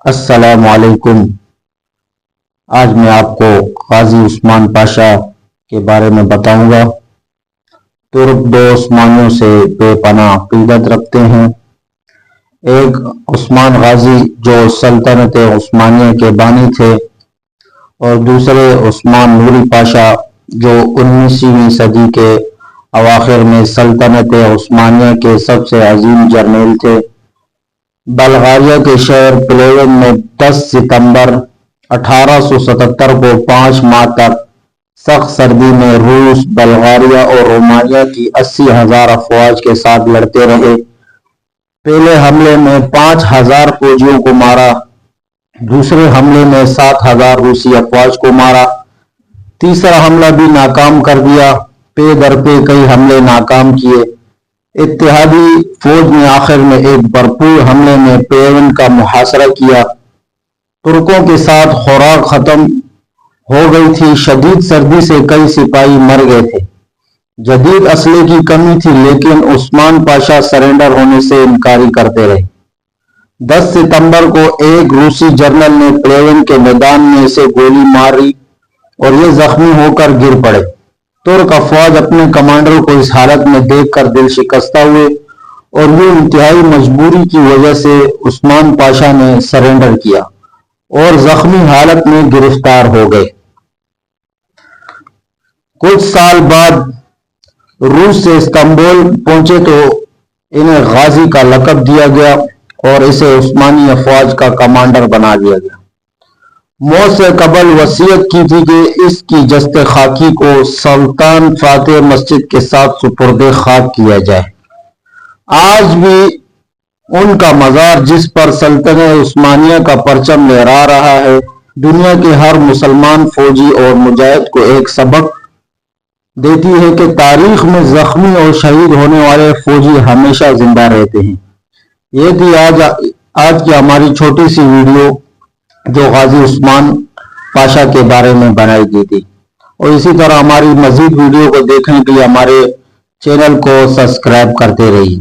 السلام علیکم۔ آج میں آپ کو غازی عثمان پاشا کے بارے میں بتاؤں گا۔ ترک دو عثمانیوں سے بے پناہ عقیدت رکھتے ہیں۔ ایک عثمان غازی جو سلطنت عثمانیہ کے بانی تھے، اور دوسرے عثمان نوری پاشا جو 19ویں صدی کے اواخر میں سلطنت عثمانیہ کے سب سے عظیم جرنیل تھے۔ بلغاریہ کے شہر پلیون میں 10 ستمبر 1877 کو 5 ماہ تک سخت سردی میں روس، بلغاریہ اور رومانیہ کی 80,000 افواج کے ساتھ لڑتے رہے۔ پہلے حملے میں 5,000 فوجیوں کو مارا، دوسرے حملے میں 7,000 روسی افواج کو مارا، تیسرا حملہ بھی ناکام کر دیا۔ پے در پے کئی حملے ناکام کیے۔ اتحادی فوج نے آخر میں ایک بھرپور حملے میں پلیون کا محاصرہ کیا۔ ترکوں کے ساتھ خوراک ختم ہو گئی تھی، شدید سردی سے کئی سپاہی مر گئے تھے، جدید اسلحے کی کمی تھی، لیکن عثمان پاشا سرنڈر ہونے سے انکاری کرتے رہے۔ 10 ستمبر کو ایک روسی جنرل نے پلیون کے میدان میں اسے گولی ماری اور یہ زخمی ہو کر گر پڑے۔ ترک افواج اپنے کمانڈر کو اس حالت میں دیکھ کر دل شکستہ ہوئے، اور یہ انتہائی مجبوری کی وجہ سے عثمان پاشا نے سرنڈر کیا اور زخمی حالت میں گرفتار ہو گئے۔ کچھ سال بعد روس سے استنبول پہنچے تو انہیں غازی کا لقب دیا گیا اور اسے عثمانی افواج کا کمانڈر بنا دیا گیا۔ موت سے قبل وصیت کی تھی کہ اس کی جسد خاکی کو سلطان فاتح مسجد کے ساتھ سپرد خاک کیا جائے۔ آج بھی ان کا مزار، جس پر سلطنت عثمانیہ کا پرچم لہرا رہا ہے، دنیا کے ہر مسلمان فوجی اور مجاہد کو ایک سبق دیتی ہے کہ تاریخ میں زخمی اور شہید ہونے والے فوجی ہمیشہ زندہ رہتے ہیں۔ یہ تھی آج کی ہماری چھوٹی سی ویڈیو جو غازی عثمان پاشا کے بارے میں بنائی گئی تھی، اور اسی طرح ہماری مزید ویڈیو کو دیکھنے کے لیے ہمارے چینل کو سبسکرائب کرتے رہیے۔